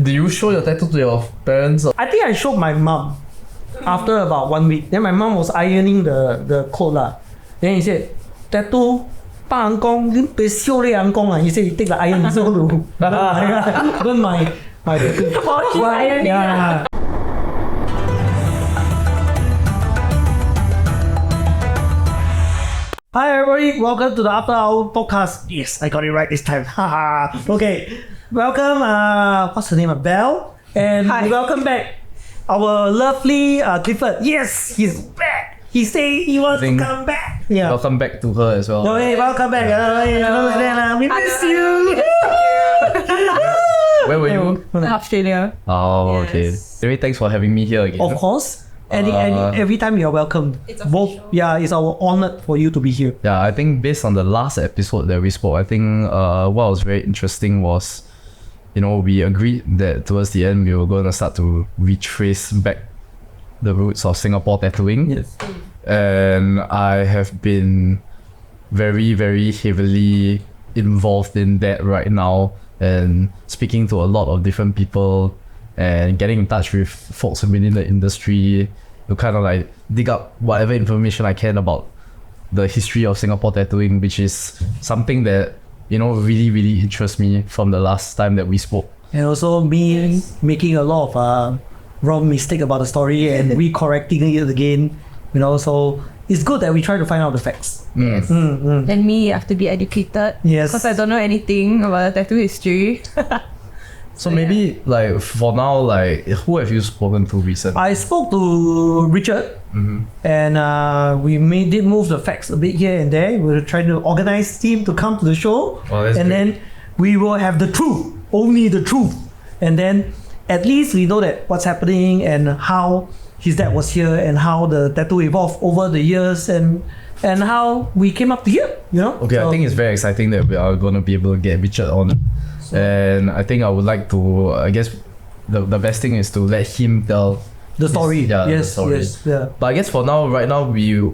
Do you show your tattoo to your parents? Or? I think I showed my mom after about 1 week. Then my mom was ironing the coat lah. Then he said, tattoo, pa ang kong, din pe show le ang kong. He said he take the iron so to burn my tattoo. Yeah. Hi everybody, welcome to the After Hour podcast. Yes, I got it right this time. Okay, welcome. What's her name? Belle, and welcome back our lovely Clifford. Yes, he's back. He say he wants to come back. Yeah. Welcome back to her as well. Oh, hey, welcome back. We miss you. Where were you? Australia. Oh, Yes. okay. Anyway, thanks for having me here again. Of course. Every time you're welcome. It's both. official. Yeah, it's our honor for you to be here. Yeah, I think based on the last episode that we spoke, I think what was very interesting was, we agreed that towards the end we were going to start to retrace back the roots of Singapore tattooing. Yes. And I have been very, very heavily involved in that right now and speaking to a lot of different people and getting in touch with folks within the industry to kind of like dig up whatever information I can about the history of Singapore tattooing, which is something that, really, really interests me from the last time that we spoke. And also me making a lot of wrong mistake about the story and recorrecting it again. So it's good that we try to find out the facts. Yes. Then me have to be educated. Yes. Because I don't know anything about the tattoo history. So maybe like for now, like who have you spoken to recently? I spoke to Richard, and we did move the facts a bit here and there. We were trying to organize team to come to the show, Oh, that's and great. then we will have the truth, only the truth, and then at least we know that what's happening and how his dad was here and how the tattoo evolved over the years and how we came up to here. Okay, I think it's very exciting that we are going to be able to get Richard on. And I think I would like to, I guess the best thing is to let him tell the story. the Yes, story. yes, yeah. But I guess for now, right now, it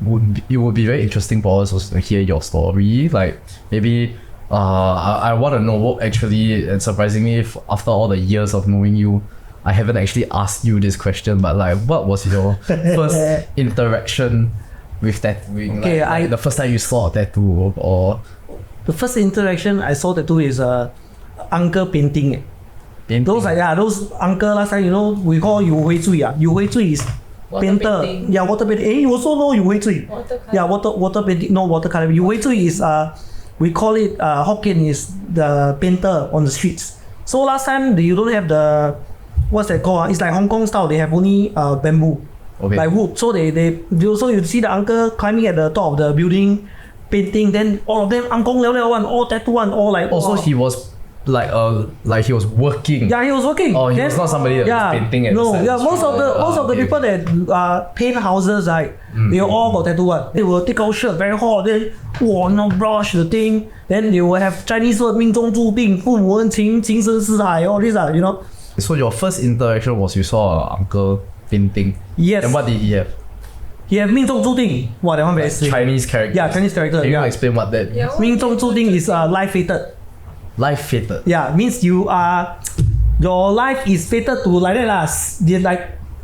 would be very interesting for us also to hear your story. Like maybe I want to know what actually, and surprisingly, after all the years of knowing you, I haven't actually asked you this question, but like, what was your first interaction with tattooing? Okay, like the first time you saw a tattoo or The first interaction I saw tattoo is uncle painting. painting? Those uncle last time, we call Yu Hui Zui. Yu Hui Zui is Water painter. painting. Yeah, water painting. You also know Yu Hui Zui. Watercolor. Yeah, water painting. No, watercolor. Yu Hui Zui is we call it Hokkien is the painter on the streets. So last time you don't have the what's that called? It's like Hong Kong style. They have only bamboo, Okay. like wood. So they also you see the uncle climbing at the top of the building, painting. Then all of them angkong liao one, all tattoo one, all like. Also, he was like he was working. Yeah, he was working. Oh, he Then- was not somebody that was painting at the No, side yeah, of the most of street. the Okay, people that paint houses, right, they all got tattoo one. They will take out shirt very hot, then brush the thing. Then they will have Chinese word 命中注定,父母恩情,情深似海, all these So your first interaction was you saw an uncle painting. Yes. And what did he have? He have 命中注定. Wow, that one very sick. Chinese character. Yeah, Chinese character. Can you Yeah. explain what that means? 命中注定 is life fated. Life fated. Yeah, means your life is fated to like that lah.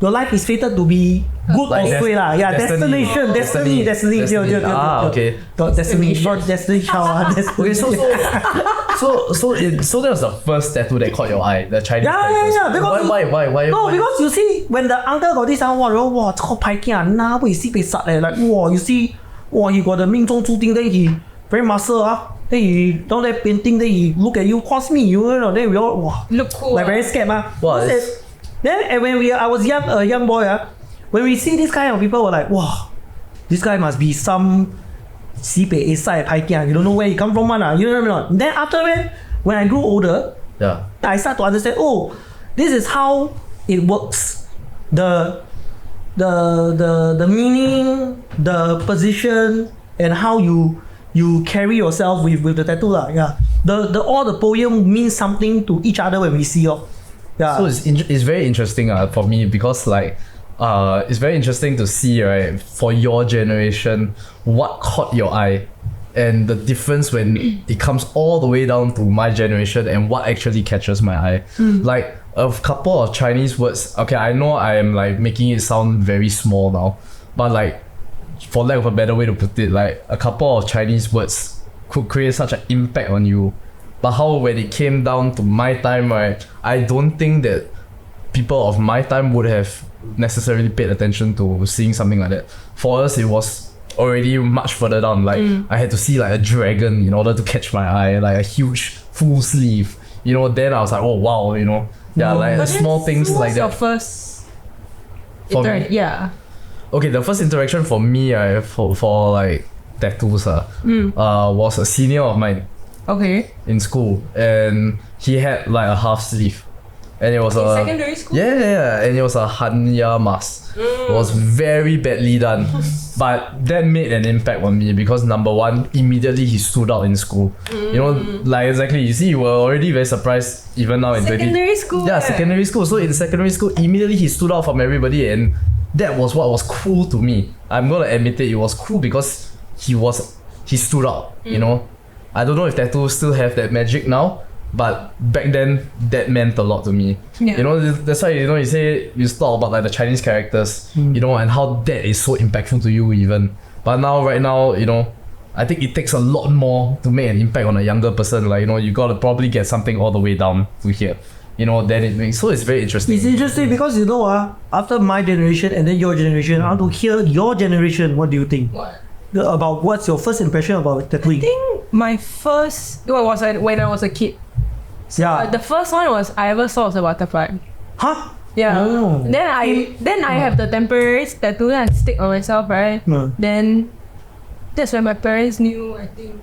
Your life is fated to be good Like or sway lah. Yeah, destiny. destiny. Okay. Destiny, not destiny child. Okay, so that was the first tattoo that caught your eye, the Chinese. Yeah. characters. Because Why? no, because you see when the uncle got this one, wow, 这个牌镜那会死被杀嘞，like wow, you see, wow, he got the 命中注定，then he very muscle then he down there painting, then he look at you, cross me, then we all wow, Look cool. like very scared Wow, Then when I was a young boy when we see this kind of people, we're like, wow, this guy must be some sibei esai pai kia. You don't know where he come from one. You know what I mean? Then after when I grew older, Yeah. I start to understand. Oh, this is how it works. The meaning, the position, and how you carry yourself with the tattoo lah. Yeah. All the poem means something to each other when we see it. Yeah. So it's very interesting for me because like it's very interesting to see, right, for your generation what caught your eye and the difference when it comes all the way down to my generation and what actually catches my eye. Like a couple of Chinese words. Okay, I know I am like making it sound very small now, but like, for lack of a better way to put it, like a couple of Chinese words could create such an impact on you. But how when it came down to my time, right, I don't think that people of my time would have necessarily paid attention to seeing something like that. For us, it was already much further down. Like I had to see like a dragon in order to catch my eye, like a huge full sleeve. You know, then I was like, oh wow, you know, yeah, like small things like that. What's your first? Yeah. Okay, the first interaction for me, for like tattoos, was a senior of mine. Okay. In school, and he had like a half sleeve, and it was in secondary school. Yeah, and it was a Hanya mask. It was very badly done, but that made an impact on me because number one, immediately he stood out in school. You know, like exactly. You see, you were already very surprised even now in secondary school. Yeah, secondary school. So in secondary school, immediately he stood out from everybody, and that was what was cool to me. I'm gonna admit it was cool because he stood out. You know. I don't know if tattoos still have that magic now, but back then that meant a lot to me. Yeah. You know, that's why, you know, you talk about like the Chinese characters, you know, and how that is so impactful to you even. But now, right now, you know, I think it takes a lot more to make an impact on a younger person. Like, you know, you gotta probably get something all the way down to here. You know, then it makes, so it's very interesting. It's interesting because, you know, after my generation and then your generation, I want to hear your generation. What do you think? About what's your first impression about tattooing? I think my first was when I was a kid. Yeah. The first one I ever saw was a butterfly. Huh? Yeah. Oh. Then I have the temporary tattoo and I stick on myself, right? Then that's when my parents knew, I think.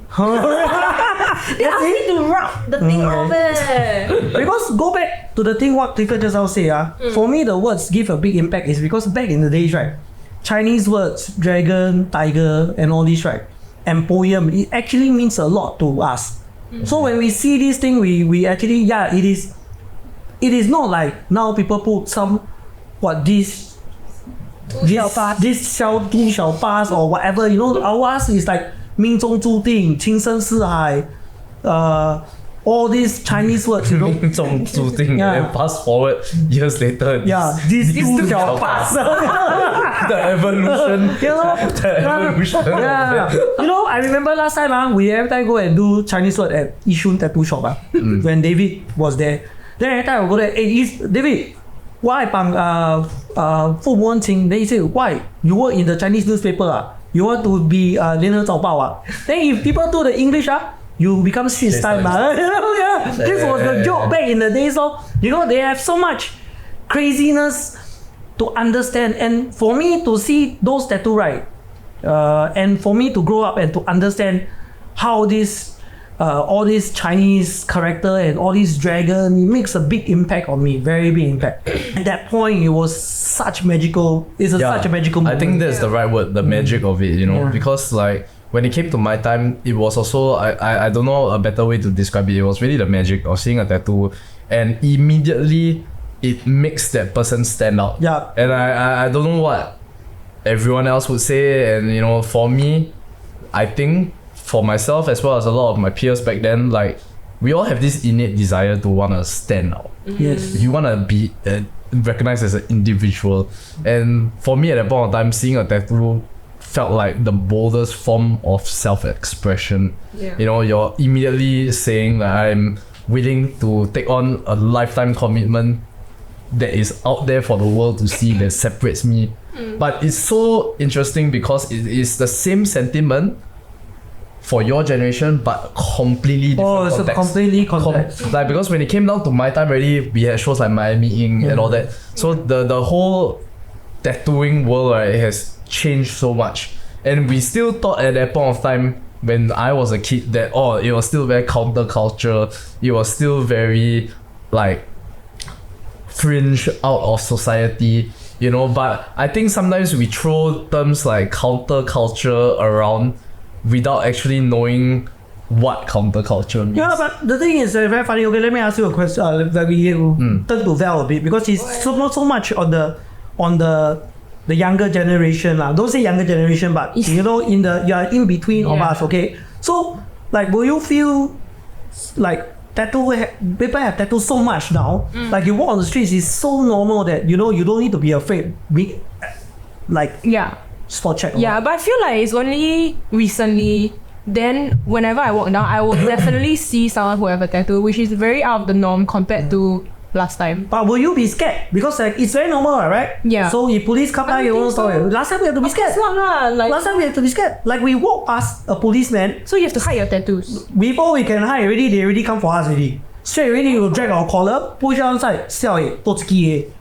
They asked me to rub the thing over. Because go back to the thing what Clifford just now say, for me the words give a big impact is because back in the days, right, Chinese words, dragon, tiger, and all these, right, and poem, it actually means a lot to us. So when we see this thing, we actually, it is not like now people put some, this 小pass or whatever, you know, ours is like 命中注定, 情深似海, all these Chinese words, you know. 命中注定, and fast forward years later. These two shall pass. The evolution. You know? You know, I remember last time we every time go and do Chinese word at Yishun tattoo shop when David was there. Then every time I go there, hey, David, why 父母恩情? Then he said, why? You work in the Chinese newspaper, you want to be 联合早报 Then if people do the English you become shit style. This was the joke back in the days. You know, they have so much craziness to understand. And for me to see those tattoo, right, and for me to grow up and to understand how this all this Chinese character and all this dragon makes a big impact on me, very big impact. At that point, it was such magical. Such a magical moment. I think that's the right word, the magic of it, you know, because like when it came to my time, it was also, I don't know a better way to describe it. It was really the magic of seeing a tattoo, and immediately it makes that person stand out. Yeah. And I don't know what everyone else would say, and you know, for me, I think for myself as well as a lot of my peers back then, like we all have this innate desire to want to stand out. Yes. You want to be recognized as an individual, and for me at that point of time, seeing a tattoo felt like the boldest form of self-expression. You know, you're immediately saying that I'm willing to take on a lifetime commitment that is out there for the world to see, that separates me. But it's so interesting because it is the same sentiment for your generation, but completely different context. It's a completely context. Like, because when it came down to my time already, we had shows like Miami Ink and all that. So the whole tattooing world, right, has changed so much. And we still thought at that point of time, when I was a kid, that it was still very counterculture. It was still very like fringe out of society, you know. But I think sometimes we throw terms like counterculture around without actually knowing what counterculture means. Yeah, but the thing is very funny. Okay, let me ask you a question. That we turn to Val a bit, because he's so much on the younger generation. Don't say younger generation, but you know, you are in between of us, okay? So, like, will you feel like people have tattoos so much now? Like, you walk on the streets, it's so normal that you don't need to be afraid. Spot check. Yeah, but I feel like it's only recently. Then whenever I walk down, I will definitely see someone who have a tattoo, which is very out of the norm compared to last time. But will you be scared? Because like it's very normal, right? Yeah. So if police come down, you won't stop it. Last time we have to be scared. Last time we have to be scared. Like we walk past a policeman. So you have to hide your tattoos. Before we can hide already, they already come for us already. Straight already, you drag our collar, push it outside, sell it,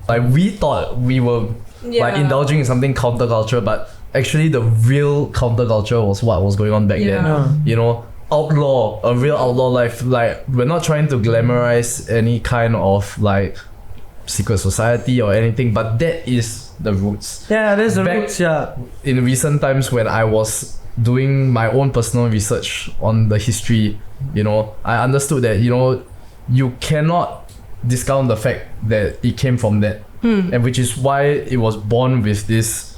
Like we thought we were like indulging in something counterculture, but actually the real counterculture was what was going on back then. You know, a real outlaw life. Like we're not trying to glamorize any kind of like secret society or anything, but that is the roots. Yeah, that's the Back roots. Yeah. In recent times when I was doing my own personal research on the history, I understood that you cannot discount the fact that it came from that, and which is why it was born with this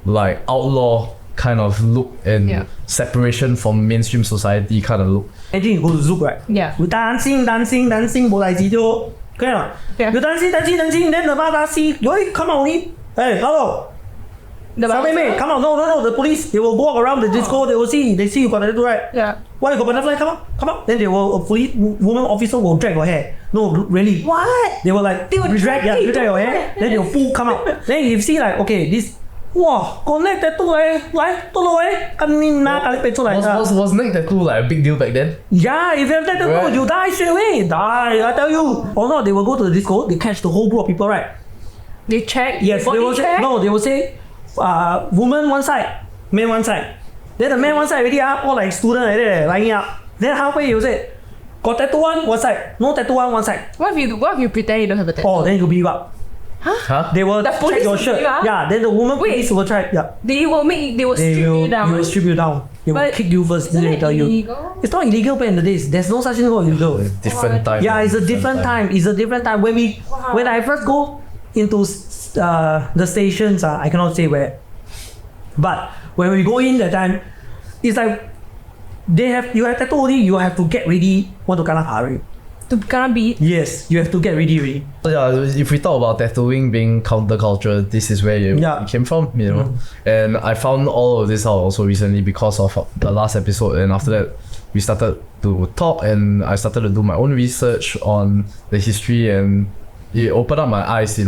like outlaw kind of look and separation from mainstream society kind of look. Imagine you go to Zouk, right? Yeah. You dancing,冇大事就可以了。You dancing, then the bar see, come on, hey, hello. Come on, no, the police, they will walk around the disco, they see you got a tattoo, right? Yeah. Why you got butterfly? Come on. Then a police woman officer will drag your hair. No, really. What? They will like drag your hair, then they will pull, come out. Then you see like, okay, this. Wow, got neck tattoo Was neck tattoo like a big deal back then? Yeah, if you have that tattoo, Right. you die straight away. Die, I tell you. Or not, they will go to the disco, they catch the whole group of people, right? They check. Yes, body they will check? say, no, they will say, woman one side, man one side. Then the man one side already all like student like that, lining up. Then halfway you say, got tattoo one side, no tattoo one side. What if you pretend you don't have a tattoo? Oh, then you beat up. Huh? They will The check police your will shirt. beat you up? Yeah, then the woman police will try. Yeah. They will strip you down. They will strip you down. They will But kick you first. Then isn't they it tell you. illegal? It's not illegal back in the days. There's no such thing called illegal. Different time. Yeah, it's a different time. It's a different time. When I first go into the stations, I cannot say where. But when we go in that time, it's like you have tattoo only. You have to get ready. Want to kena hari. To gonna be. Yes, you have to get ready. So yeah, if we talk about tattooing being counterculture, this is where it came from, And I found all of this out also recently because of the last episode, and after that we started to talk and I started to do my own research on the history, and it opened up my eyes.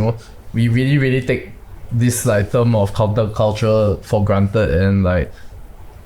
We really, really take this like term of counterculture for granted, and like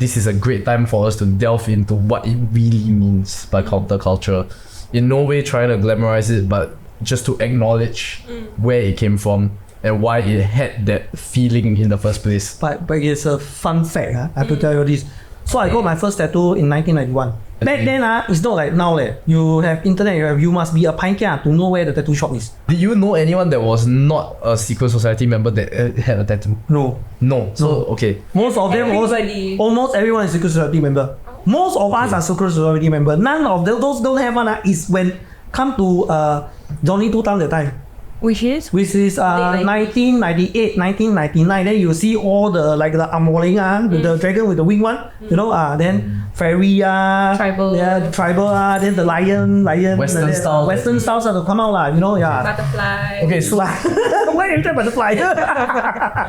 this is a great time for us to delve into what it really means by counterculture. In no way trying to glamorize it, but just to acknowledge where it came from and why it had that feeling in the first place. But it's a fun fact. I have to tell you this. So I got my first tattoo in 1991. Back then, it's not like now. You have internet, you must be a pioneer to know where the tattoo shop is. Did you know anyone that was not a secret society member that had a tattoo? No. So, okay. Most of them, Everybody. almost everyone is secret society member. Most of us are secret society member. None of those don't have one. Is when come to Johnny Two Town that time. Which is? 1998, 1999. Then you see all the like the Unveiling, the dragon with the wing one. Then fairy, Tribal. yeah, tribal, then the lion, Western style. Western styles have to come out yeah. Butterfly. Okay, so Why you try butterfly?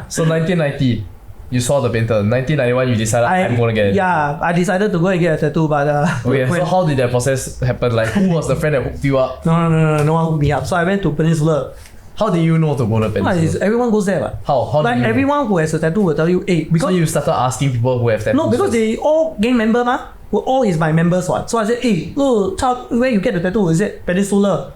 so 1990, you saw the painter. 1991, you decided I'm gonna get it. Yeah, I decided to go and get a tattoo, but Okay, so how did that process happen? Like, who was the friend that hooked you up? no one hooked me up. So I went to Peninsula. How did you know to go to Peninsula? Everyone goes there, but How like did you everyone who has a tattoo will tell you, hey, know? because So you started asking people who have tattoos? no, because they all gang member mah. Well, all is my members what. So I said, hey, look, where you get the tattoo? Is it Peninsula?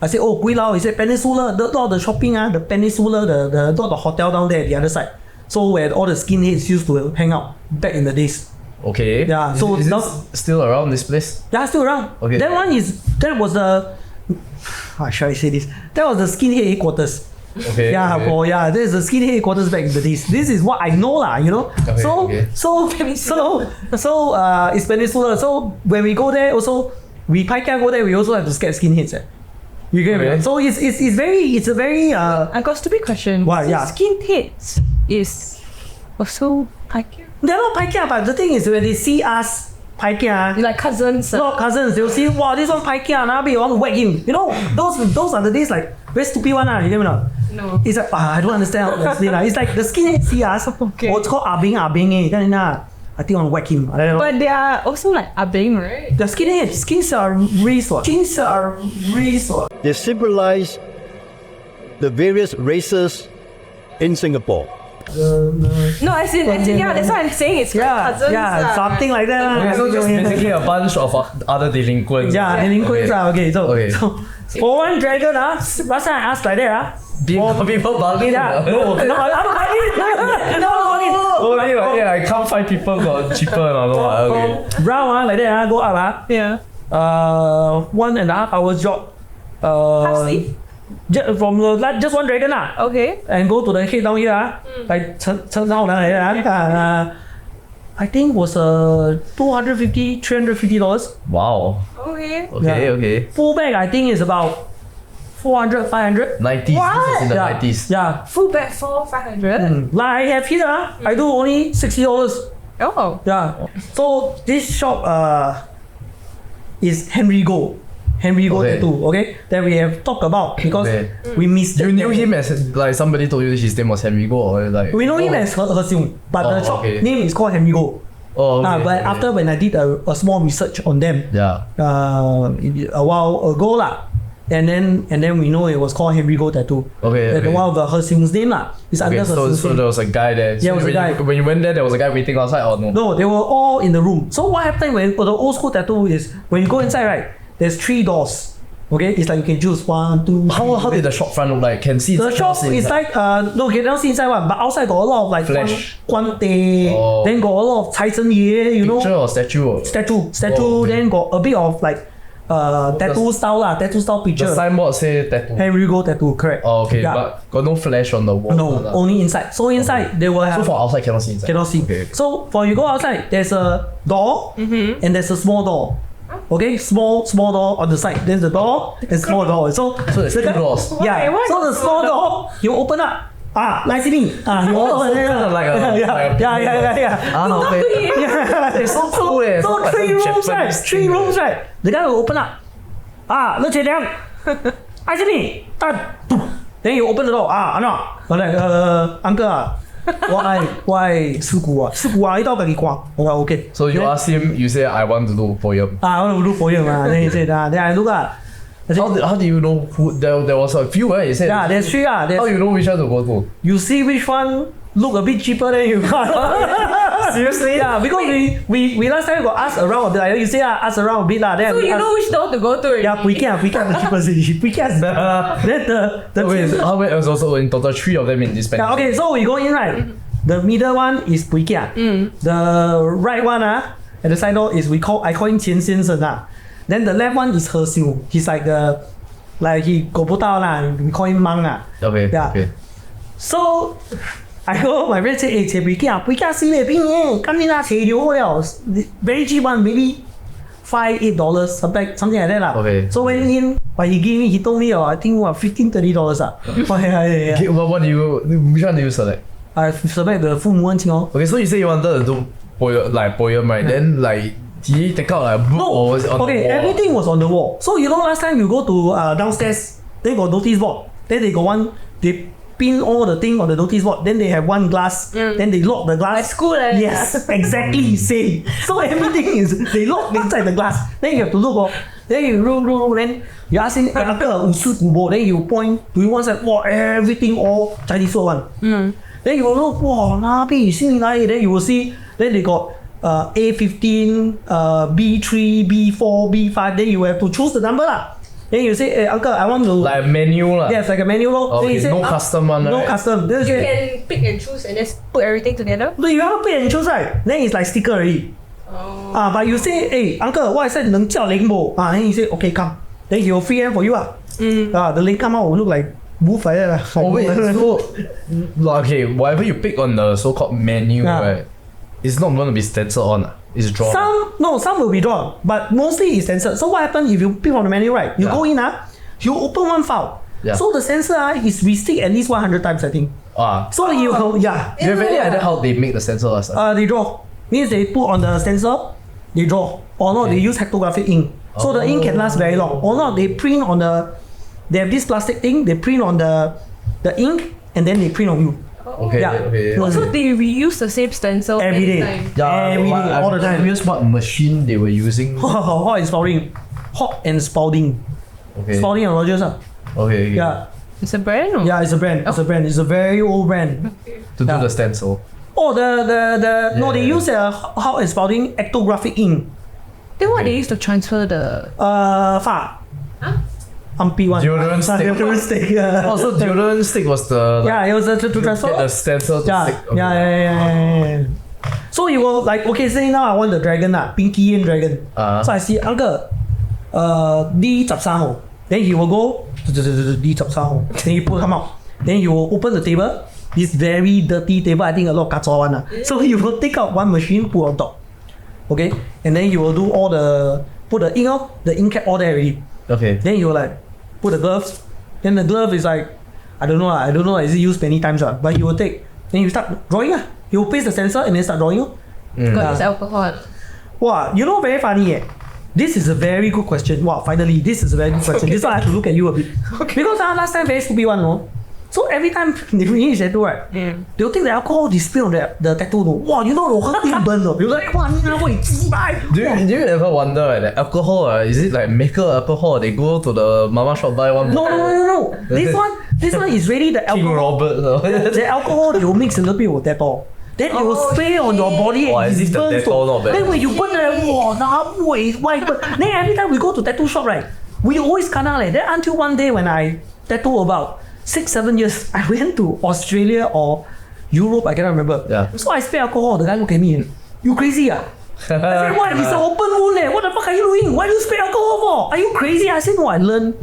I said, oh, Gui Lao. He said Peninsula. Not the shopping, the Peninsula, the hotel down there at the other side. So where all the skinheads used to hang out back in the days. Okay. Yeah, so is now- it still around this place? Yeah, still around. Okay. That was the how shall I say this? That was the skinhead headquarters. Okay. Yeah, okay. there's the skinhead headquarters back in the days. This is what I know Okay, okay. So it's Peninsula. So when we go there, also we go there, we also have to scared skinheads. You get me? Okay. So it's a very I got a stupid question. What? So Yeah. Skinheads is also Paikia. they're not paikia, but the thing is when they see us pai kia. You like cousins? Not cousins, they'll see, wow, this one pai kia, now you want to whack him. You know, those are the days like very stupid one, you know not? No. It's like, I don't understand how to explain. It's like the skinhead see us. Okay. What's called abing, I think I want to whack him. But they are also like abing, right? The skins are race. Skins are race. They symbolize the various races in Singapore. No, actually, yeah, that's what I'm saying. It's cousins. Yeah, something like that. Okay, so just basically a bunch of other delinquents. Yeah, delinquents. Okay. Okay, so for one dragon, last time I asked like that. People bargain. No, Yeah, I can't find people got cheaper or not. Okay. Round like that, go up. Yeah. 1.5 hours job. Half sleep? From just one dragon Okay. and go to the head down here like I think was $250, $350. Wow. Okay. Okay. Full bag I think is about 400, 500. 90s. This was in the 90s. Yeah. Full bag for 500. Like I have here, I do only $60. Oh. Yeah. So this shop is Henry Go tattoo. Okay. That we have talked about because we missed. You knew him as like somebody told you his name was Henry Go or like. We know him as Herseung, but the shop name is called Henry Go. Oh, okay. But after when I did a small research on them, a while ago lah, and then we know it was called Henry Go Tattoo. Okay. One of the Herseung's name lah. It's under Herseung's so name. there was a guy there. Yeah, was a guy. When you went there was a guy waiting outside or no? No, they were all in the room. So what happened when for the old school tattoo is when you go inside, right? There's 3 doors. Okay, it's like you can choose 1, 2. How did the shop front look like? Can see the shop is like no, you cannot see inside one, but outside got a lot of like flash. Guan Tei, then got a lot of Cai Zhen Ye, you know. Picture or statue? Statue. okay. Then got a bit of like tattoo style picture. The signboard say tattoo. Henry Go Tattoo, correct. Oh, okay, Yeah. but got no flash on the wall. No, only inside. So inside they will have. So for outside cannot see inside. Cannot see. Okay. So for you go outside, there's a door and there's a small door. Okay, small door on the side. Then the door and small door. So there's 2 doors. Yeah. Why So the small door you open up. Nice sitting. You open kind of like a yeah. okay. Yeah. So cool eh. So 3 rooms, right? 3 rooms, right? The guy will open up. Let's say down. I see Then you open the door. Uncle. Why 事故啊？事故啊！你到自己掛，我話 OK。 So you ask him, you say I want to do poem. I want to do for you, Then he said, then I look at. How do you know who there was a few right? You said. Yeah, there's 3 How you know which one to go to? You see which one look a bit cheaper than you got. Seriously? Yeah, because we last time got asked around a bit. Like you say ask around a bit lah. Then So you know which door to go to? Yeah, we can the cheapest. Then the Wait, it was also in total 3 of them in this yeah, okay, so we go in right. The middle one is Pui Kia. The right one at the side door is I call him Qian Xiansheng Then the left one is Herseung. He's like he 狗不到啦, we call him Mang Okay. Yeah. Okay. So I go my friend say, Pui Kia see leh, ping come in very cheap one, maybe $5-8, something like that lah. Okay. So went in, but he told me I think $15-$30 Okay, which one do you select? I select the 父母恩情 Okay, so you say you wanted to do poem, right? Then did he take out like a book or was it on the wall? Everything was on the wall. So you know last time you go to downstairs, they got notice board. Then they got one, they pin all the thing on the notice board. Then they have one glass. Then they lock the glass. Like school, Yes, exactly same. So everything is they lock inside the glass. Then you have to look. Then you roll. Then you ask him, uncle, then you point to one side. Wow, everything all Chinese one. Then you will look, wow, then you will see. Then they got A15, B3, B4, B5. Then you have to choose the number lah. Then you say, hey, uncle, I want to like a menu lah. Yes, like a menu lor. Okay, Then you say, no custom one, no right? custom. Then you You say, can pick and choose and just put everything together. no, you have to pick and choose right. Then it's like sticker already. But you say, hey, uncle, what I said 能叫零不? Then you say, okay, come. Then he will free hand for you the link come out will look like wolf like that lah. Oh wait, so okay, whatever you pick on the so-called menu, right? It's not going to be stenciled on. It's drawn. Some will be drawn, but mostly it's censored. So what happens if you pick from the menu, right? You go in, you open one file. Yeah. So the sensor is restrict at least 100 times, I think. So you Do you have any idea how they make the stencil last time? they draw. Means they put on the stencil, they draw. Or not, they use hectographic ink. So the ink can last very long. Or not, they print on they have this plastic thing, they print on the ink and then they print on you. Okay. Yeah. Okay. So they reuse the same stencil Every day. time. Every day, all the time. Curious what machine they were using. Hot and Spalding. Hot and Spalding. Okay. Spalding and Rogers. Okay. Yeah. It's a brand or? Yeah, it's a brand. It's a brand. It's a very old brand. To do Yeah. the stencil. Oh, no, they use Hot and Spalding ectographic ink. Then what they use to transfer the... Fa. Ampy one. Deodorant stick. Deodorant stick. Yeah. Oh, so deodorant stick was the Yeah, it was to transfer. get the stencil to Yeah, stick. Okay. yeah. So you will like, okay, say now I want the dragon Pinky and dragon. So I see uncle, D13 號. Then he will go D13 號. Then you put him out. Then you will open the table. This very dirty table. I think a lot of kacau one. So you will take out one machine, put on top. Okay, and then you will do all put the ink out, the ink cap all there already. Okay. Then you will like put the gloves. Then the glove is like, I don't know, is it used many times? But you will take, then you start drawing. You will paste the stencil and then start drawing. Because it's alcohol. Wow, you know, very funny. This is a very good question. Wow, finally, this is a very good question. This one I have to look at you a bit. Because last time very stupid one, no? So every time they finish tattoo, right? They'll take the alcohol, they spill on the tattoo. No? Wow, you know the whole thing burn. No? You're like, wow, Do you ever wonder, right, that alcohol, is it like maker alcohol? They go to the mama shop buy one. No. This one is really the King alcohol. Robert. No? The alcohol they will mix a little bit with Dettol. Then it will spray on your body Wow, and is it this the burns. Dettol not bad? Then when you burn it, why burn? Then every time we go to tattoo shop, right, we always kena like that until one day when I tattoo about 6-7 years, I went to Australia or Europe, I cannot remember. Yeah. So I spray alcohol, the guy look at me, you crazy I said, what? It's an open wound. What the fuck are you doing? Why do you spray alcohol for? Are you crazy? I said, no, I learned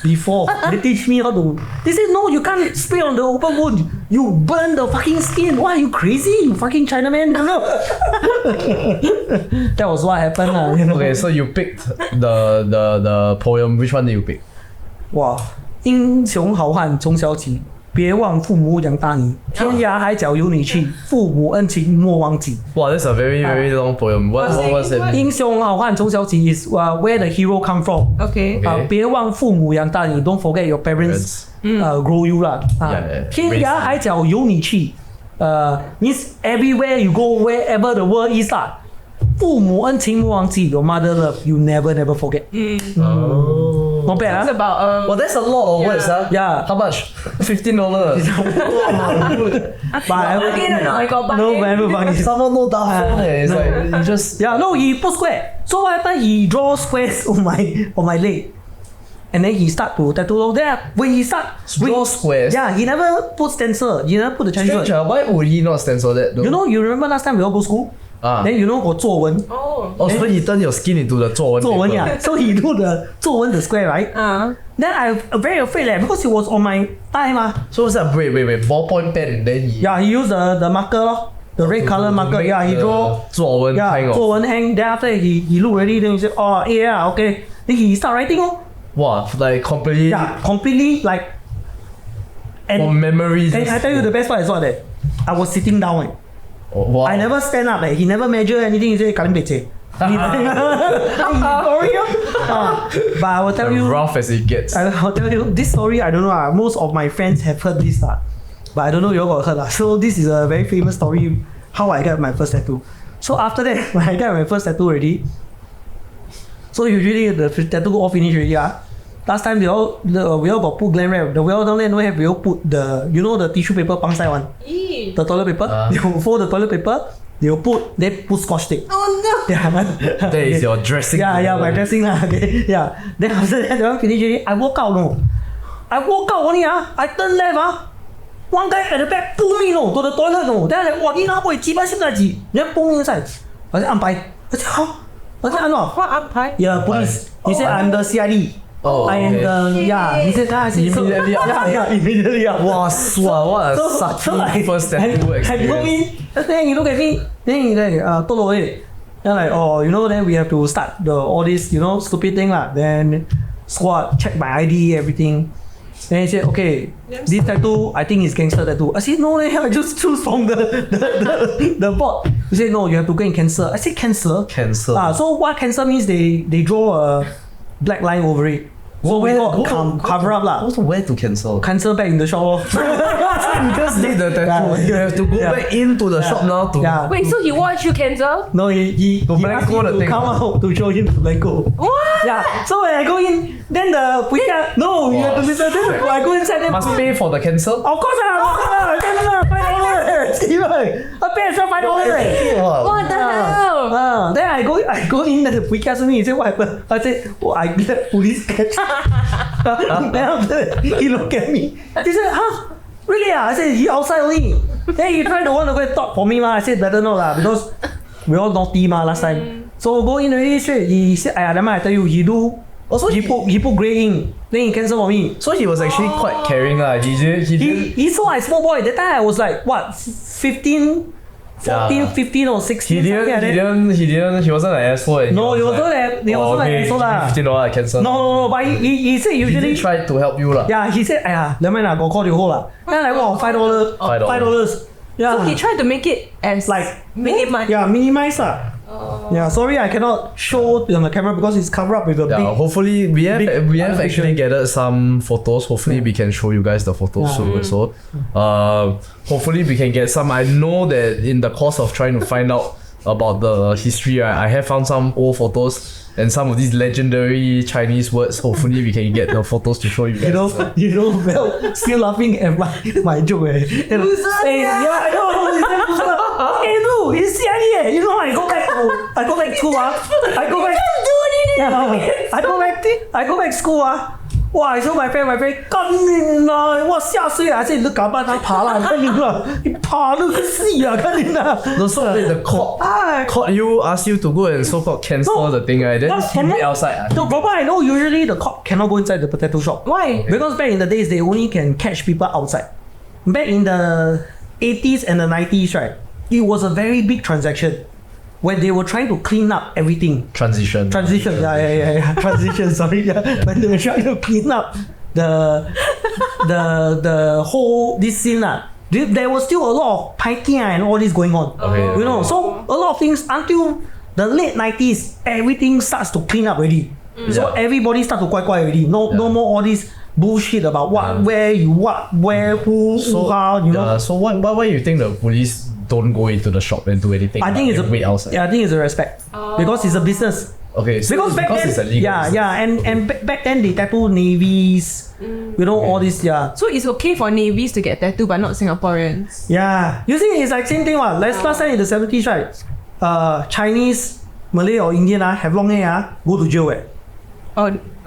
before. They teach me how to. They said, no, you can't spray on the open wound. You burn the fucking skin. Why are you crazy? You fucking Chinaman. That was what happened. Okay, so you picked the poem. Which one did you pick? 哇，英雄好汉从小起，别忘父母养大你。天涯海角有你去，父母恩情莫忘记。 Wow, that's a very long poem. What was it? 英雄好汉从小起 is where the hero come from. Okay. Okay. 别忘父母养大你 ，Don't forget your parents grow you 啦。Yeah. 天涯海角有你去，means everywhere you go, wherever the world is 啦。父母恩情莫忘记 ，Your mother love you never forget. Oh. Not bad, It's about Well, that's a lot of words, huh? Yeah. How much? $15. But no, never funny. Someone no down. It's like you just. Yeah, no, he put square. So what happened? He draw squares on my leg, and then he start to tattoo. There, when he start Draw squares. Yeah, he never put stencil. He never put the Chinese Strange, word. why would he not stencil that though? You remember last time we all go school? Then you know got 作文. Oh, so he turned your skin into the 作文 作文, paper. yeah. So he do the 作文 the square, right? Then I'm very afraid because it was on my thigh ma. So what's that? Wait. Ballpoint pen. Then he. Yeah, he used the marker lor, the red color marker. Yeah, he draw. 作文 Yeah, kind of. 作文 hang. Then after that, he look already. Then he said, oh yeah, okay. Then he start writing oh. Wow, like completely. Yeah, completely like. From memories. And I tell you the best part is what that I was sitting down. Oh, wow. I never stand up. He never measure anything. He say kalim pece. Sorry. But I will tell you. Rough as it gets. I'll tell you this story. I don't know. Most of my friends have heard this, but I don't know you all got heard. So this is a very famous story. How I got my first tattoo. So after that, when I got my first tattoo already. So usually the tattoo all finish already. Last time we all got put glam wrap. The we all down there no have. We all put the the tissue paper pang side one. The toilet paper. They will fold the toilet paper. They put scotch tape. Oh no! Yeah, That is your dressing. Yeah, my dressing lah. Okay, yeah. Then after that, one finish already. I walk out no. I walk out only I turn left One guy at the back pull me no to the toilet no. Then I like, what? Ni apa? Ciba sini lagi. Then pull me inside. I said, "Ampai." I said, "How?" I said, "Ano?" What umpire? Yeah, police. He said, "I'm the CID." Oh, I am okay. He said, Immediately immediately. Wow, what a sucky first tattoo I go experience. in, then he look at me, then he like, tolo eh. Then like, then we have to start all this, stupid thing lah. Then squad, check my ID, everything. Then he said, okay, this tattoo, I think is gangster tattoo. I said, no, I just choose from the board. He said, no, you have to go and cancel. I said, cancel? Cancel. So what cancel means they draw a black line over it. So we got cover up lah. Also, where to cancel? Cancel back in the shop. You just did the tattoo. You have to go back into the shop now to. Wait, so he watched you cancel? No, he asked me to come out to show him to let go. What? Yeah. So when I go in, then the puika. No, you have to listen. Then I go inside. Then Must pay for the cancel. of course $5. Steven, I pay extra $5. What the hell? Then I go in, and the puika asked me. He said, what happened? I said, oh, I let police catch. Then after that, he looked at me. He said, huh? Really? I said, he outside only. Then he tried to want to go and talk for me. I said, better not lah, because we all naughty last time. So go in already straight. He said, never mind, I tell you, he do. Also, he put grey ink. Then he cancel for me. So he was actually quite caring lah. He saw I small boy. That time I was like, what, 15 or 16. He wasn't an asshole. No, he wasn't an asshole lah. $15 cancel. No, but he said usually. He did try to help you lah. Yeah, he said, never mind, I go call the whole lah. Then I go, $5. Yeah. So he tried to make it as Like minimize. Yeah, minimize lah. Yeah, sorry I cannot show on the camera because it's covered up with a big. Hopefully we have actually gathered some photos. Hopefully we can show you guys the photos soon. So hopefully we can get some. I know that in the course of trying to find out about the history, I have found some old photos and some of these legendary Chinese words. Hopefully we can get the photos to show you guys. Well, still laughing at my joke. Yeah, I know. Hey, no, you see, you know, I go back school. I go back school. Wow, I saw my friend, 幹啦！我嚇死啊！即係都搞班他爬啦，跟住啦，你爬到個死啊！跟住啦。No, so the court you ask you to go and so-called cancel the thing, right? Then you wait outside. No, but I know usually the cop cannot go inside the potato shop. Why? Because back in the days, they only can catch people outside. Back in the 80s and the 90s, right? It was a very big transaction when they were trying to clean up everything. Transition. Yeah. Transition. Sorry. Yeah. When they were trying to clean up the whole this scene there was still a lot of piking and all this going on. Okay. You know, so a lot of things until the late 90s, everything starts to clean up already. So everybody starts to quiet already. No more all this bullshit about what, where, who, how, you know. So why you think the police don't go into the shop and do anything? I think it's wait outside. Yeah, I think it's a respect because it's a business. Okay, so because back then, it's illegal. Yeah, and back then they tattoo navies, you know, all this, So it's okay for navies to get tattooed, but not Singaporeans. Yeah, you see, it's like same thing. Last time in the 70s, right? Chinese, Malay or Indian have long hair, go to jail.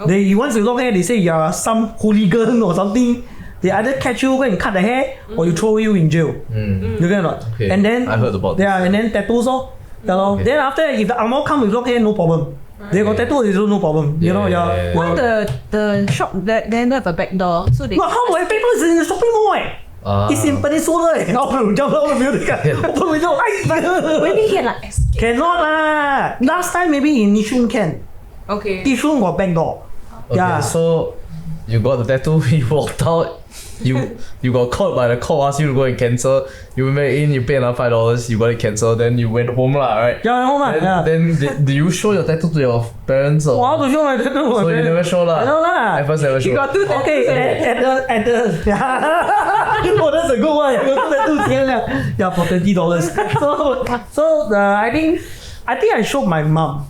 They once you long hair, they say you are some hooligan or something. They either catch you, go and cut the hair, or you throw you in jail. You get it not? Okay. And then I heard about this. Yeah, and then tattoos Okay. Then after that, if the Angmo come with long hair, no problem. They got tattoo, they do no problem. You know, Why the shop that they don't have a back door? So they. No, how do I pay for in the shopping mall? It's in Peninsula. Maybe he can like escape. Cannot lah. Last time maybe in Yishun can. Okay. Yishun got back door. Okay, so you got the tattoo, you walked out, you got caught by the cop, asked you to go and cancel. You went in, you paid another $5, you got it cancelled, then you went home lah, right? Yeah, home lah. Then did you show your tattoo to your parents? Or? How to show my tattoo? So you never show lah? No lah. I first never show. You got two tattoos. Okay, at the oh, that's a good one. You got two tattoos. Yeah, for $20. So I think I showed my mom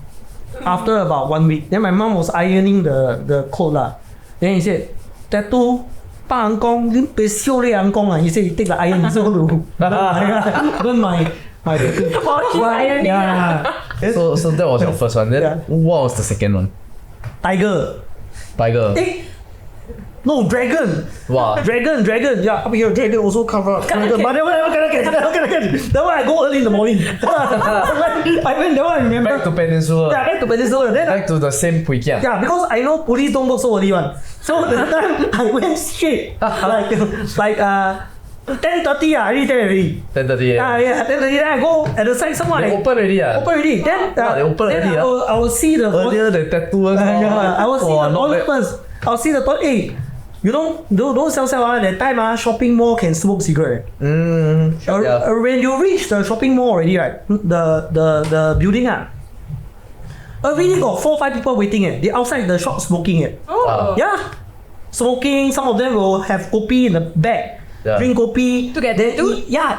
after about 1 week. Then my mom was ironing the coat lah. Then he said, tattoo, pa ang kong, din pe siu le ang kong. He said, he take the iron, so burn my tattoo. Yeah. So that was your first one. Then what was the second one? Tiger. No, dragon. Wow. Dragon. Yeah, up here, dragon also cover up. Dragon. But that one cannot catch. That one I go early in the morning. I went that one, I remember. Back to Peninsula. Yeah, back to Peninsula. Then Back to the same Puikia. yeah, because I know police don't work so early one. So the time I went straight, like 10:30. I reach there already. 10:30. Yeah, 10:30. Then I go at the side. Someone They open already. open already. Then they open then already. I will see the Earlier the tattoo. I will see the not toilet bad. first. I'll see the toilet. Hey, don't sell that time shopping mall can smoke cigarette. When you reach the shopping mall already, right? The building already got 4-5 people waiting. They outside the shop smoking. Yeah, smoking. Some of them will have kopi in the bag. Drink kopi,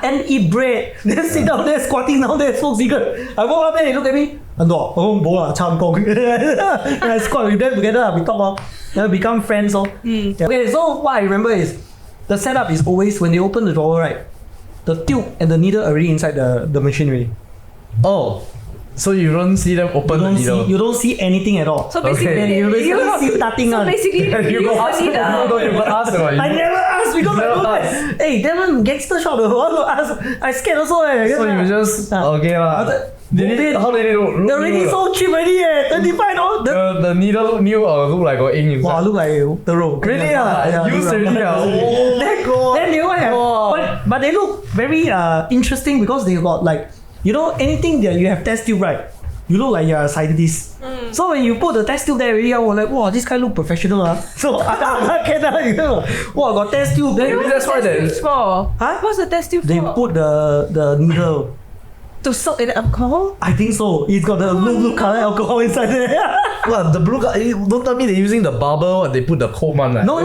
and eat bread. Then sit down there, squatting down there, smoke cigarette. I walk up there, they look at me. And I squat with them together. We talk about, then become friends. Okay, so what I remember is the setup is always when they open the drawer, right? The tube and the needle already inside the machinery. Oh. So you don't see them open the needle? You don't see anything at all. So basically, you see nothing. So basically, you go ask. I never asked because I know that. Hey, that one gangster shop. I want to ask. I scared also. So you just okay lah. How did it look? They're already so cheap already. $25. The needle new look like got ink inside. Wow, look like the rope. Really? Used already. Then they have, but they look very interesting because they got like, anything that you have test tube, right? You look like you're a scientist. So when you put the test tube there already, I was like, wow, this guy look professional. So wow, got test tube. Maybe that's why they for. What's the test tube for? They put the needle to soak in alcohol. I think so. It's got the blue color alcohol inside there. What, the blue color? Don't tell me they're using the bubble. They put the cold one. No.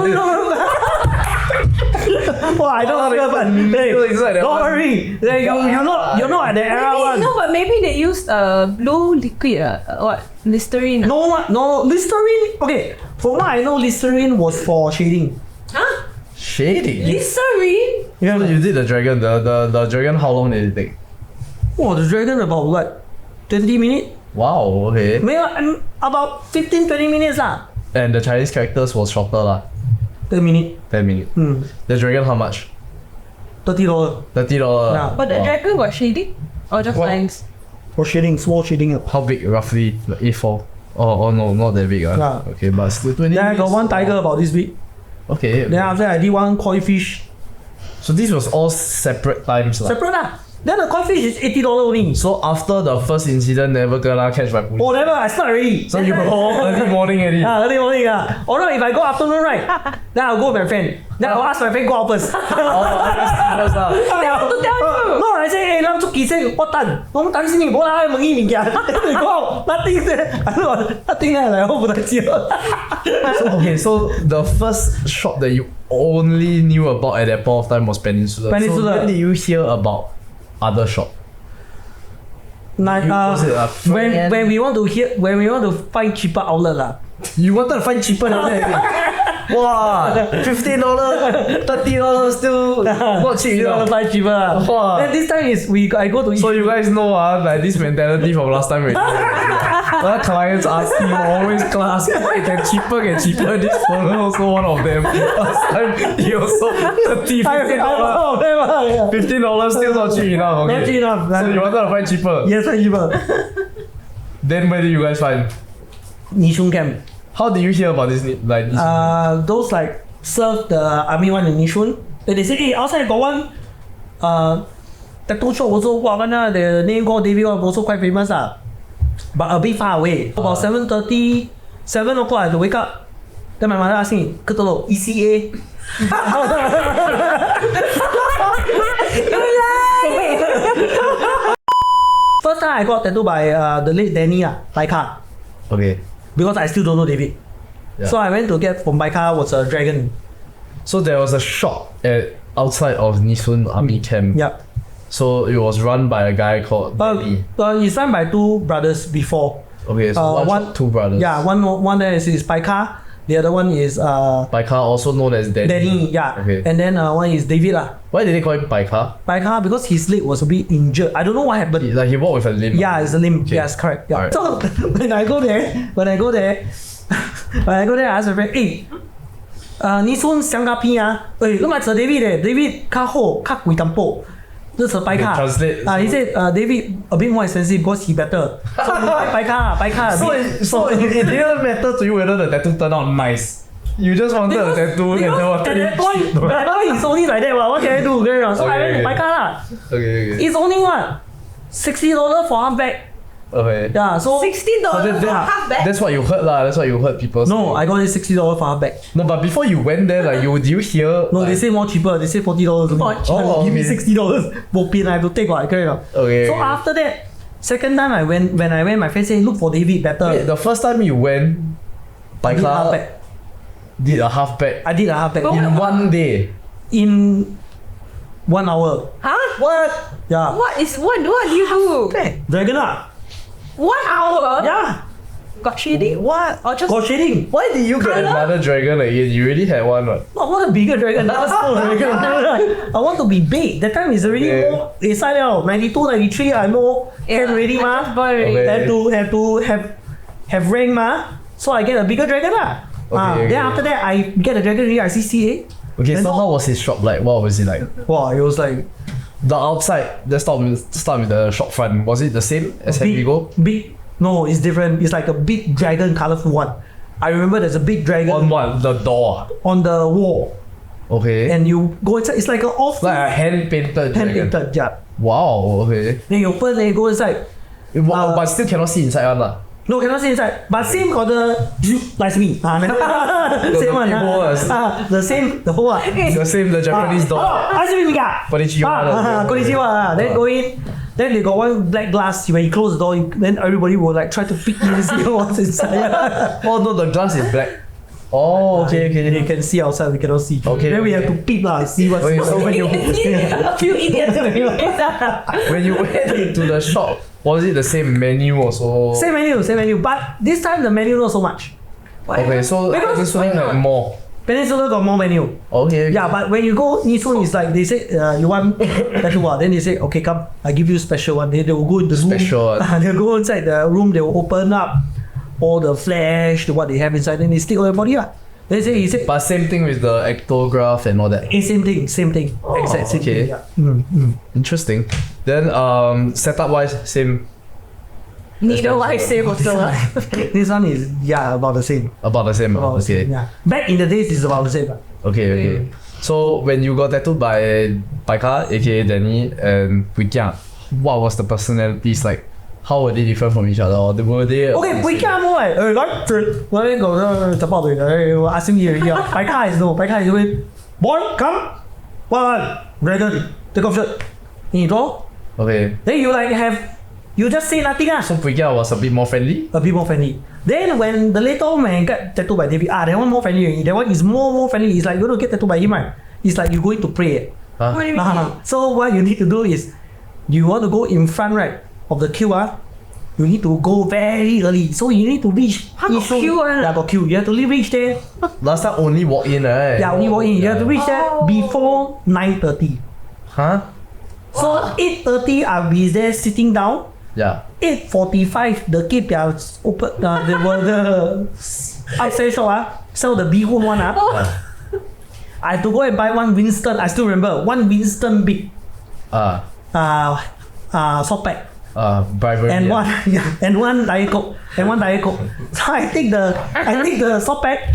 Well, I don't know, but hey, don't worry. You're not at the era one. No, but maybe they used blue liquid. What? Listerine? No, Listerine. Okay, from what I know, Listerine was for shading. Huh? Shading? Listerine? Yeah, you did the dragon. The dragon, how long did it take? Oh, the dragon about what? 20 minutes? Wow, okay. Maybe about 15-20 minutes lah. And the Chinese characters was shorter lah. 10 minutes. 10 minutes. The dragon how much? $30. $30. Yeah. But the dragon was shading? Or just lines? For shading, small shading. How big roughly? Like A4? Oh no, not that big. Yeah. Okay, but still 20 Then minutes. I got one tiger about this big. Okay. Then after that, I did one koi fish. So this was all separate times lah. Separate lah. Then the koi fish is $80 only. So after the first incident, never gonna catch by police. Oh, never. I start already. So you go early morning already. Early morning. Or no, if I go afternoon, right? Then I'll go with my friend. Then I'll ask my friend go out first. They have to tell you. No, I say, hey, I'm Chucky. Say, what time? Don't tell me, go out, I'm going to go out. Nothing there. I don't know. Nothing there. Like, oh, but So the first shop that you only knew about at that point of time was Peninsula. Peninsula. So when did you hear about other shop? When we want to find cheaper outlet lah. You wanted to find cheaper outlet. Wow, $15, $30 still not cheap. You want to find cheaper lah. Wow. Then this time is I go to. So you guys know like this mentality from last time already. Our clients asking always class, hey, can cheaper. This one also one of them. Last time he also $15 still not cheap enough. Okay. Not cheap enough. So you wanted to find cheaper. Yes, find cheaper. Then where did you guys find? Nishun camp. How did you hear about this? Those like serve the army one in Nishun. They say, hey, outside got one tattoo shop also. The name called David one also quite famous but a bit far away. About 7:30, 7 o'clock I have to wake up. Then my mother asked me, Ketolo, ECA. First time I got tattooed by the late Danny Baika. Okay. Because I still don't know David. Yeah. So I went to get from Baika was a dragon. So there was a shop outside of Nishun Army Camp. Yep. So it was run by a guy called Danny. It's run by two brothers before. Okay, so two brothers. Yeah, one there is Baika. The other one is Baika, also known as Danny. Danny, yeah. Okay. And then one is David Why did they call him Baika? Baika because his leg was a bit injured. I don't know what happened. He walked with a limp. Yeah, it's a limb. Okay. Yes, correct. Yeah. Alright. So when I go there, I ask my friend, hey, Nishun Siangga Pi look at David David ka ho ka kui tampo. This is Baika. Translate. He said David a bit more expensive because he better. So Baika. So it didn't matter to you whether the tattoo turned out nice. You just wanted a tattoo and then wanted at that point it's only like that. What can I do? So I went to Baika. Okay. It's only what? $60 for half bag. Okay. Yeah, so $16 for half bag. That's what you heard lah. That's what you heard people say. no, I got it $60 for half bag. No, but before you went there, like did you hear? No, like, they say more cheaper. They say $40 only. Oh, Give me okay. $60. Bo pian, I have to take what? Correct or not? Okay. So okay. after that, second time when I went, my friend said, look for David better. Wait, the first time you went, by I did a half car bag. did a half bag I did a half bag in one day. in 1 hour. Huh? What? Yeah. What do you do? Dragon ah. 1 hour? Yeah. Got shading? What? Or just Got shading. Why did you get another dragon again? You already had one. What? I want a bigger dragon. That's not dragon. I want to be big. That time is already Okay. more inside out. 92, 93, I know. Can already ma. Okay. Have to have rank ma. So I get a bigger dragon lah. Okay. Then after that I get a dragon already. I see CA. Okay, Then so how was his shop like? What was it like? Wow, it was like The outside. Let's start with the shop front. Was it the same as big, Happy-Go? big. No, it's different. It's like a big dragon, colorful one. I remember there's a big dragon On what? The door. on the wall, Okay. and you go inside. It's like an off like a hand painted. hand painted. Yeah. Wow. Okay. Then you open, then you go inside. But still cannot see inside one lah. No, cannot see inside. But same got the like me. Same one. the The same, the whole one. The same, the Japanese door. Konnichiwa. Konnichiwa. Then go in. Then they got one black glass. When you close the door, then everybody will like try to peek in and see what's inside. Oh no, the glass is black. Oh, okay. You can see outside, we cannot see. Okay, Then we have okay. to peep lah, see what's Okay, so when you a few idiots. When you went into the shop, was it the same menu also? Same menu. But this time the menu not so much. Okay, so Because- this one had more. Peninsula got more menu. Okay. Yeah, but when you go Nisun, it's like they say you want tattoo, then they say okay, come, I give you special one. They will go in the Special room. one. They'll go inside the room. They will open up all the flash, what they have inside, then they stick on your body. Then he said, But same thing with the ectograph and all that. same thing. Exact same okay. thing. Yeah. Interesting. Then setup wise, same. Neither wise same also. This one is about the same. About the same. About the Okay. same, yeah. Back in the days, it's about the same. Okay. So when you got tattooed by Paika, aka Danny, and Puikia, what was the personalities like? How were they different from each other? Or were they? Okay, Paika more like,我那个找报队的，ask me already. Paika is no, Paika is with boy come, one dragon take off shirt, then you draw. Okay. Then you like you just say nothing So Puikia was a bit more friendly. a bit more friendly. Then when the later man got tattooed by David, that one more friendly already. That one is more friendly. It's like you don't get tattooed by him, right? It's like you going to pray. Huh? What do you mean? So what you need to do is, you want to go in front, right, of the queue, you need to go very early. So you need to reach. Got queue one? Yeah, got queue. You have to reach there. Last time only walk in, right? Yeah, only walk in. You have to reach there before 9:30. Huh? So 8:30, I'll be there sitting down. Yeah. 8:45, the gate open. There were the upstairs shop. Sell the bee-hoon one. I have to go and buy one Winston. I still remember one Winston big. Soft pack. Bribery. And one and one Diet Coke. So I take the soft pack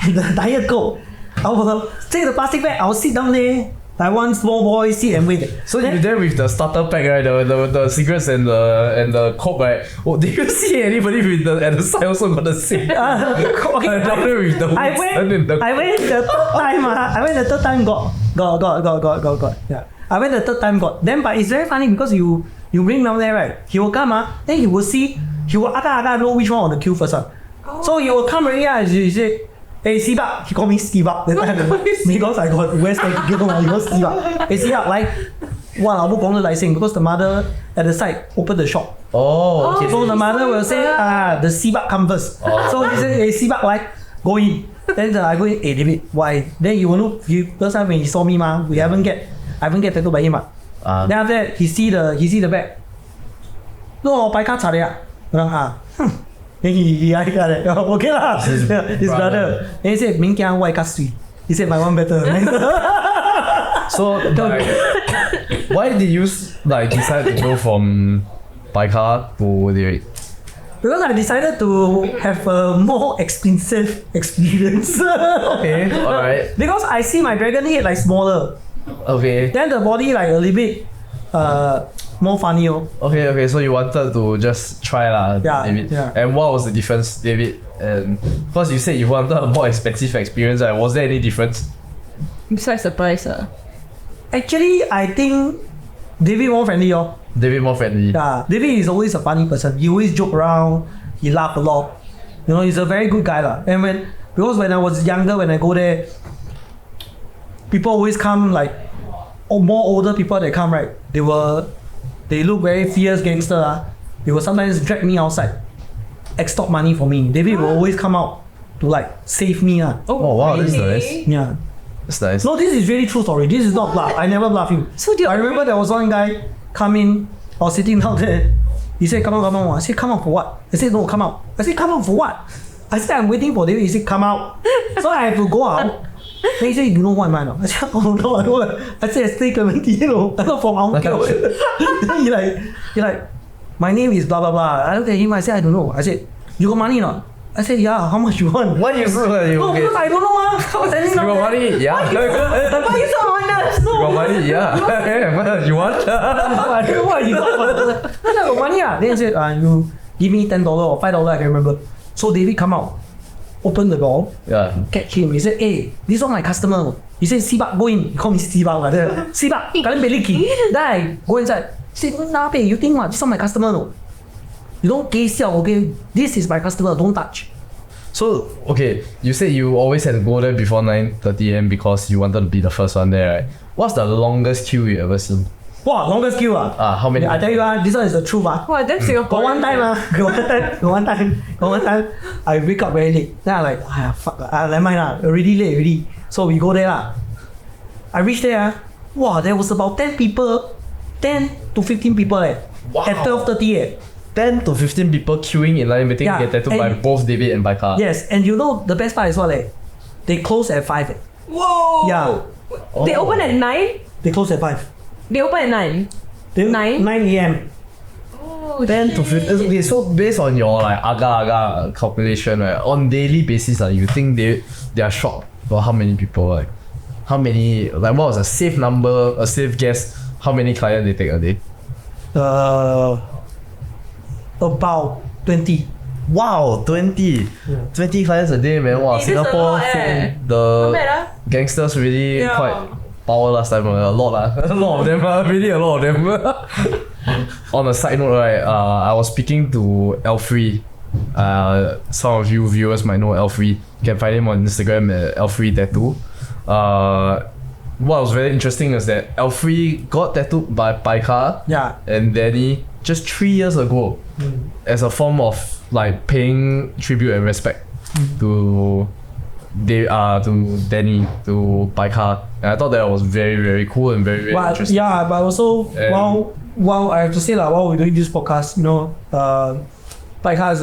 and the Diet Coke. I will take the plastic bag. I will sit down there like one small boy, sit and wait. So you there with the starter pack, right? The cigarettes and the coke, right? Oh, did you see anybody with the at the side also got the same? Okay. With the I went the third time. I went the third time. Got. Yeah. I went the third time. Got. Then, but it's very funny because you bring down there, right? He will come. Then he will see. He will know which one on the queue first. So he will come already. He say, "Hey, Sibak." He called me Sibak. Because I got West End. He got Sibak. Hey, Sibak, like, wow, I book on the license because the mother at the side opened the shop. Oh, okay. So the mother will say, the Sibak come first. So he said, hey, Sibak, like, go in. Then I go in, hey, David, why? Then you will know, first time when he saw me, I haven't get tattooed by him. Then after that, he see the bag. No, by car Then he got it. Okay lah. His brother. Then he said, 明天我较水. He said, my one better. So, like, why did you decide to go from Paika to Lyric? Because I decided to have a more expensive experience. Okay, alright. Because I see my dragon head like smaller. Okay. Then the body like a little bit more funny. Okay, so you wanted to just try lah, Yeah, David. yeah. And what was the difference, David? And because you said you wanted a more expensive experience, right? Was there any difference? Besides the price, Actually, I think David more friendly. David more friendly. Yeah, David is always a funny person. He always joke around. He laugh a lot. You know, he's a very good guy lah. And because when I was younger, when I go there, people always come like, more older people that come, right? They look very fierce gangster. They will sometimes drag me outside, extort money for me. David will always come out to like save me. Oh wow, that's nice. Yeah. That's nice. No, this is really true story. This is not bluff. I never bluff him. I remember there was one guy come in. I was sitting down there. He said, come on. I said, come out for what? I said, no, come out. I said, come out for what? I said, I'm waiting for David. He said, come out. So I have to go out. Then he said, you know what am I now? I said, oh no, I don't. I said, stay Clementi, I'm not from Ang Mo Kio. Then he like, my name is blah blah blah. I looked at him. I said, I don't know. I said, you got money or not? I said, yeah. How much you want? What you say? No, because I don't know. You got money? Yeah. why you so honest? You got money? Yeah. What you want? I don't know what you got. I got money. Then he said, you give me $10 or $5. I can remember. So David come out, open the door, catch him. He said, hey, this one my customer. He said, Sibak, go in. He called me Sibak. Sibak, kalian beliki. Then I go inside. He said, nah, you think what? This one my customer. No. You don't gay siao, okay? This is my customer. Don't touch. So, okay, you said you always had to go there before 9:30 a.m. because you wanted to be the first one there, right? What's the longest queue you ever seen? Wow, longest queue. How many? I tell you, this one is the truth. Wow, damn Singapore. Got one time, I wake up very late. Then I like, fuck, never mind already late already. So we go there I reached there. Wow, there was about 10 to 15 people at 12:30. 10 to 15 people queuing in line waiting to get tattooed by both David and Baika. Yes, and you know the best part is what? They close at 5. Whoa! Yeah. They open at 9? They close at 5. They open at 9? 9 a.m. Oh, 10 to 15. Okay, so based on your like aga calculation, right, on daily basis, you think they are shocked for how many people, like how many, like what was a safe number, a safe guess, how many clients they take a day? About 20. Wow, 20. 20 clients a day, man. Wow, Singapore, the gangsters really quite power last time. A lot of them, really a lot of them. On a side note, right, I was speaking to Elfree. Some of you viewers might know Elfree. You can find him on Instagram at Elfree Tattoo. What was very interesting is that Elfree got tattooed by Paika and Danny just 3 years ago as a form of like paying tribute and respect to Danny, to Paika. And I thought that was very, very cool and very, very interesting. Yeah, but also while I have to say while we're doing this podcast, Paika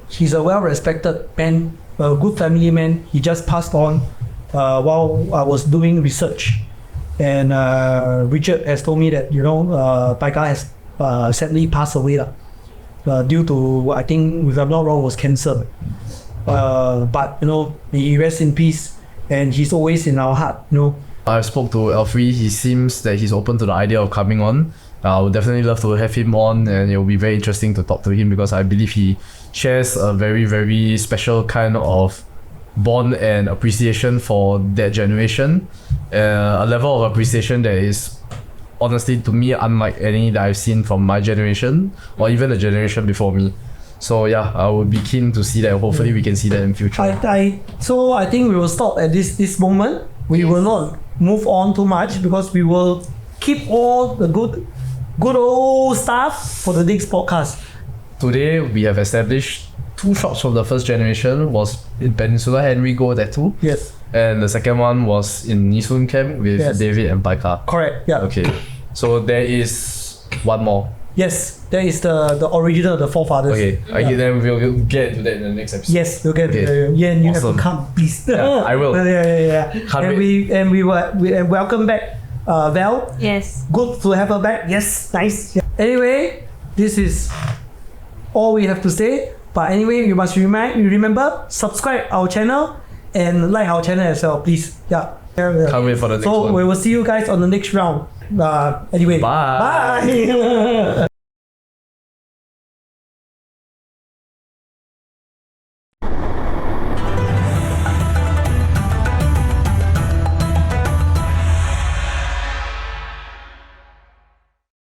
he's a well-respected man, a good family man. He just passed on while I was doing research. And Richard has told me that Paika has sadly passed away due to, I think if I'm not wrong, was cancer. But he rests in peace, and he's always in our heart. I spoke to Elfree. He seems that he's open to the idea of coming on. I would definitely love to have him on, and it will be very interesting to talk to him because I believe he shares a very, very special kind of bond and appreciation for that generation, a level of appreciation that is honestly to me unlike any that I've seen from my generation or even the generation before me. So yeah, I would be keen to see that. Hopefully we can see that in future. So I think we will stop at this moment. We will not move on too much because we will keep all the good old stuff for the next podcast. Today we have established 2 shops from the first generation was in Peninsula Henry Go Tattoo. Yes. And the second one was in Nisun Camp with David and Paika. Correct. Yeah. Okay. So there is one more. Yes, there is the original, the forefathers. Okay. Then we'll get to that in the next episode. Yes, we'll get to that. Yeah, and you have to come, please. Yeah, I will. Yeah. And we welcome back Val. Yes. Good to have her back. Yes, nice. Yeah. Anyway, this is all we have to say. But anyway, you must remember, subscribe our channel and like our channel as well, please. Yeah. Can't wait for the next one. So we will see you guys on the next round. Anyway, Bye. Bye.